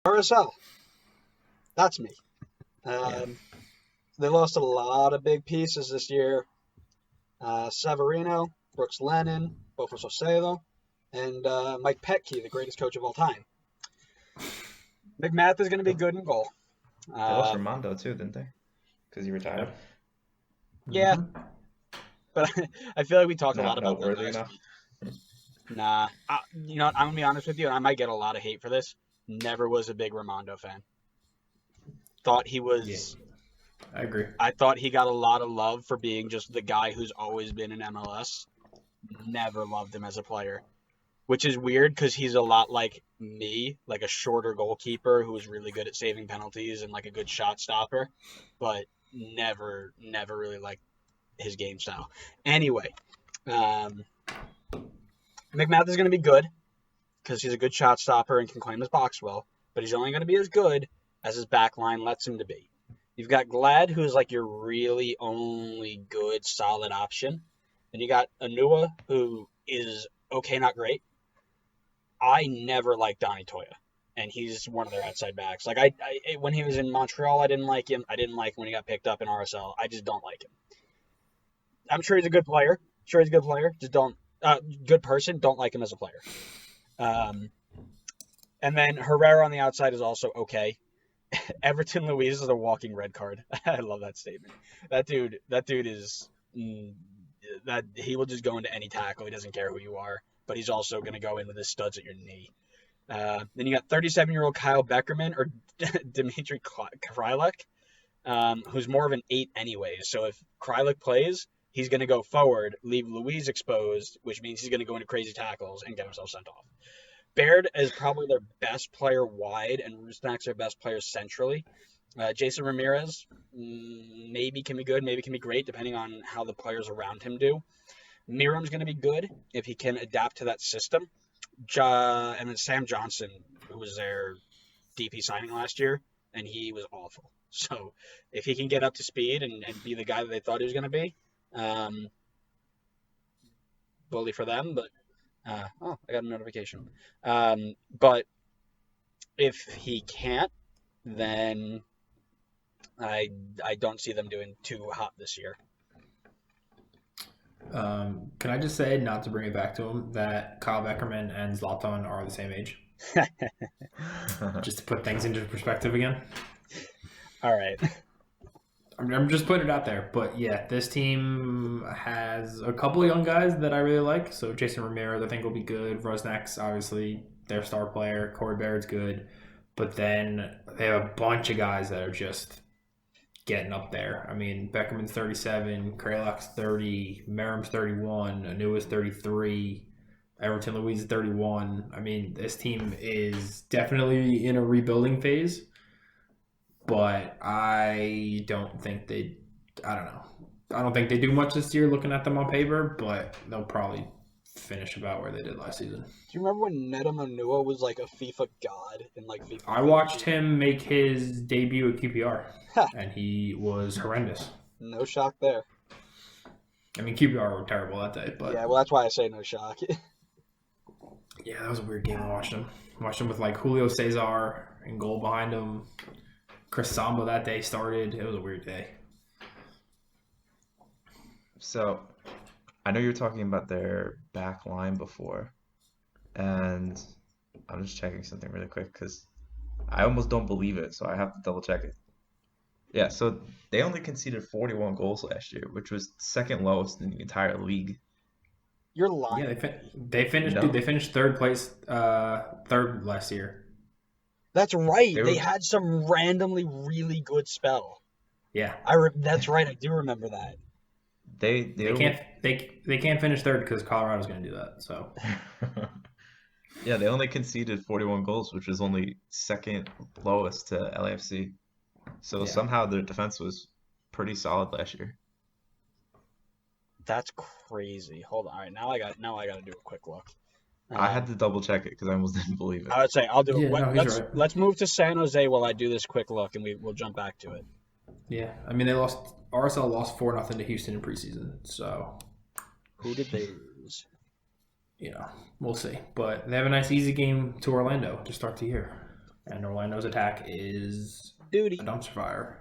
RSL. That's me. Yeah. They lost a lot of big pieces this year. Severino, Brooks Lennon, Bofa Sosedo, and Mike Petke, the greatest coach of all time. McMath is going to be good in goal. They lost Ramondo too, didn't they? Because he retired. Yeah, but I feel like we talked a lot about that Noteworthy last enough. week. Nah, you know what? I'm gonna be honest with you, and I might get a lot of hate for this. Never was a big Ramondo fan. Thought he was. Yeah, I agree. I thought he got a lot of love for being just the guy who's always been in MLS. Never loved him as a player, which is weird because he's a lot like me, like a shorter goalkeeper who was really good at saving penalties and like a good shot stopper, but never really liked his game style. Anyway, McMath is going to be good because he's a good shot stopper and can claim his box well, but he's only going to be as good as his back line lets him to be. You've got Glad, who's like your really only good, solid option. And you got Anua, who is okay, not great. I never liked Donny Toya, and he's one of their outside backs. Like I when he was in Montreal, I didn't like him. I didn't like when he got picked up in RSL. I just don't like him. I'm sure he's a good player. Just don't good person. Don't like him as a player. And then Herrera on the outside is also okay. Everton Luiz is a walking red card. I love that statement. That dude is that he will just go into any tackle. He doesn't care who you are, but he's also going to go in with his studs at your knee. Then you got 37-year-old Kyle Beckerman or Dmitry Kryluk, who's more of an 8 anyways. So if Kryluk plays, he's going to go forward, leave Luiz exposed, which means he's going to go into crazy tackles and get himself sent off. Baird is probably their best player wide, and Rusnak's their best player centrally. Jason Ramirez maybe can be good, maybe can be great, depending on how the players around him do. Miram's going to be good if he can adapt to that system. And then Sam Johnson, who was their DP signing last year, and he was awful. So if he can get up to speed and be the guy that they thought he was going to be, bully for them, but I got a notification. But if he can't, then I don't see them doing too hot this year. Can I just say, not to bring it back to him, that Kyle Beckerman and Zlatan are the same age? Just to put things into perspective again. All right. I'm just putting it out there. But yeah, this team has a couple of young guys that I really like. So Jason Ramirez, I think, will be good. Rusnak's obviously their star player. Corey Baird's good. But then they have a bunch of guys that are just getting up there. I mean, Beckerman's 37, Kralak's 30, Merrim's 31, Anua's 33, Everton Luiz is 31. I mean, this team is definitely in a rebuilding phase. But I don't think they do much this year looking at them on paper, but they'll probably finish about where they did last season. Do you remember when Nedum Anua was like a FIFA god in like FIFA? I watched him make his debut at QPR, and he was horrendous. No shock there. I mean, QPR were terrible that day, but... Yeah, well, that's why I say no shock. Yeah, that was a weird game. I watched him with like Julio Cesar in goal behind him. Chris Samba that day started. It was a weird day. So, I know you were talking about their back line before, and I'm just checking something really quick because I almost don't believe it, so I have to double check it. Yeah, so they only conceded 41 goals last year, which was second lowest in the entire league. You're lying. Yeah, they finished. No. Dude, they finished third place, third last year. That's right. They They were- had some randomly really good spell. Yeah, That's right. I do remember that. They can't finish third because Colorado's going to do that. So Yeah, they only conceded 41 goals, which was only second lowest to LAFC. So Yeah. somehow their defense was pretty solid last year. That's crazy. Hold on. All right, now I got to do a quick look. I had to double check it because I almost didn't believe it. I would say I'll do it. Yeah, no, he's right. Let's move to San Jose while I do this quick look, and we'll jump back to it. yeah, I mean RSL lost 4-0 to Houston in preseason. So Who did they lose? we'll see. But they have a nice easy game to Orlando to start the year. And Orlando's attack is Duty. a dumpster fire.